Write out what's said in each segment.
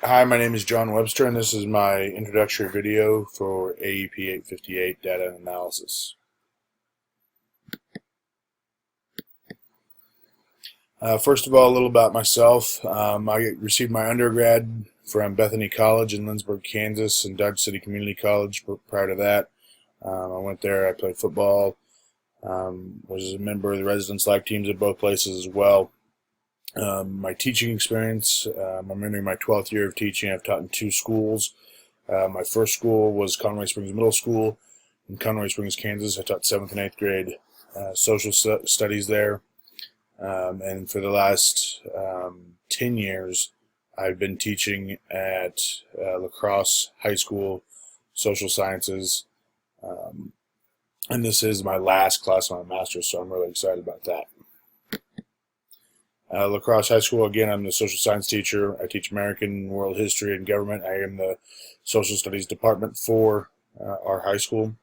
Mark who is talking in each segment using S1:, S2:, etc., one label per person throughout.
S1: Hi, my name is John Webster, and this is my introductory video for AEP 858 Data Analysis. First of all, a little about myself. I received my undergrad from Bethany College in Lindsborg, Kansas, and Dodge City Community College. Prior to that, I went there, I played football, was a member of the residence life teams at both places as well. My teaching experience, I'm entering my 12th year of teaching. I've taught in two schools. My first school was Conway Springs Middle School in Conway Springs, Kansas. I taught 7th and 8th grade social studies there. And for the last 10 years, I've been teaching at La Crosse High School, Social Sciences. And this is my last class of my master's, so I'm really excited about that. La Crosse High School, again, I'm the social science teacher. I teach American, world history, and government. I am the social studies department for our high school.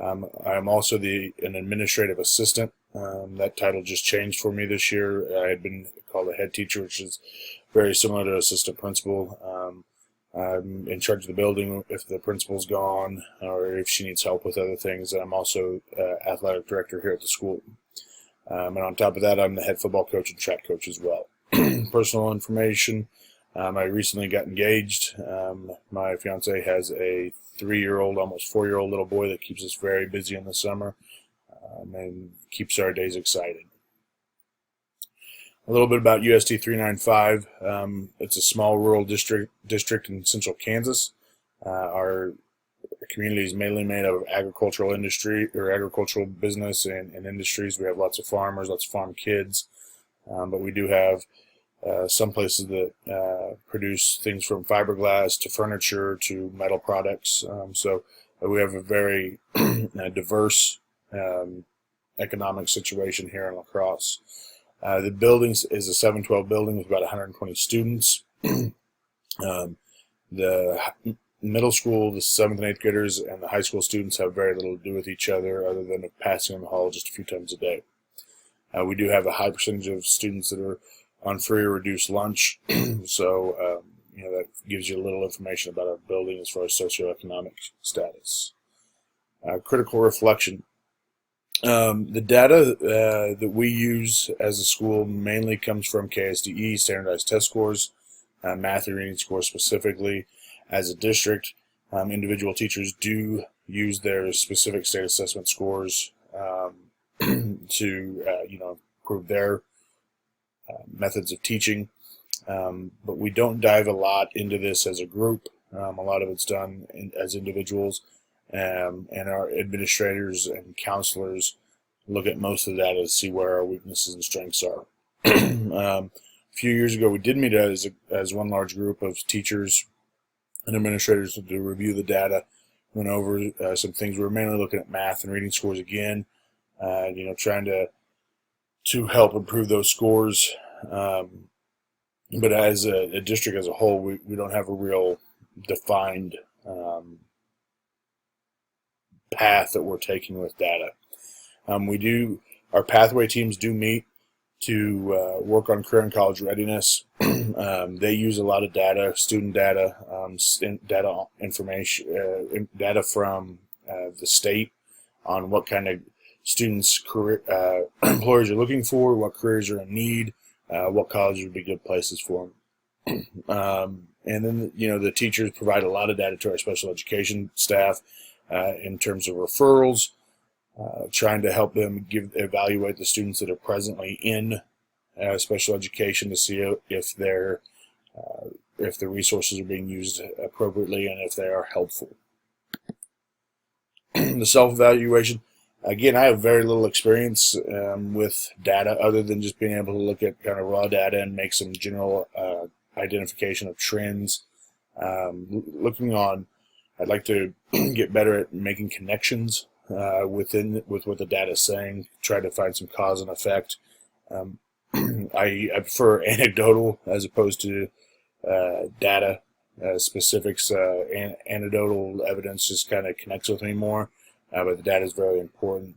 S1: I'm also an administrative assistant. That title just changed for me this year. I had been called a head teacher, which is very similar to assistant principal. I'm in charge of the building if the principal's gone or if she needs help with other things. I'm also athletic director here at the school. And on top of that, I'm the head football coach and track coach as well. Personal information. I recently got engaged. My fiance has a 3-year-old, almost 4-year-old little boy that keeps us very busy in the summer and keeps our days exciting. A little bit about USD 395. It's a small rural district in central Kansas. Our community is mainly made of agricultural industry or agricultural business and industries. We have lots of farmers, lots of farm kids, but we do have some places that produce things from fiberglass to furniture to metal products. So we have a very diverse economic situation here in La Crosse. The building is a 712 building with about 120 students. The middle school, the 7th and 8th graders, and the high school students have very little to do with each other than passing in the hall just a few times a day. We do have a high percentage of students that are on free or reduced lunch, so that gives you a little information about our building as far as socioeconomic status. Critical reflection. The data that we use as a school mainly comes from KSDE, standardized test scores, math and reading scores specifically. As a district, individual teachers do use their specific state assessment scores to improve their methods of teaching. But we don't dive a lot into this as a group. A lot of it's done as individuals, and our administrators and counselors look at most of the data to see where our weaknesses and strengths are. A few years ago, we did meet as one large group of teachers and administrators to review the data. Went over some things. We were mainly looking at math and reading scores again, trying to help improve those scores. But as a district as a whole, we don't have a real defined path that we're taking with data. Our pathway teams do meet to work on career and college readiness. They use a lot of data, student data, data information, data from the state on what kind of students' career employers are looking for, what careers are in need, what colleges would be good places for them. And then the teachers provide a lot of data to our special education staff in terms of referrals. Trying to help them evaluate the students that are presently in special education to see if the resources are being used appropriately and if they are helpful. The self-evaluation, again, I have very little experience with data other than just being able to look at kind of raw data and make some general identification of trends. I'd like to get better at making connections with what the data is saying, try to find some cause and effect. I prefer anecdotal as opposed to data specifics. Anecdotal evidence just kind of connects with me more, but the data is very important.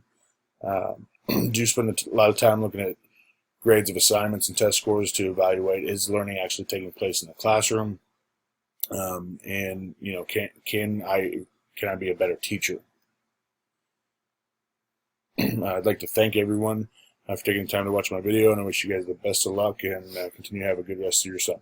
S1: Do spend a lot of time looking at grades of assignments and test scores to evaluate is learning actually taking place in the classroom. And can I be a better teacher? I'd like to thank everyone for taking the time to watch my video, and I wish you guys the best of luck and continue to have a good rest of your summer.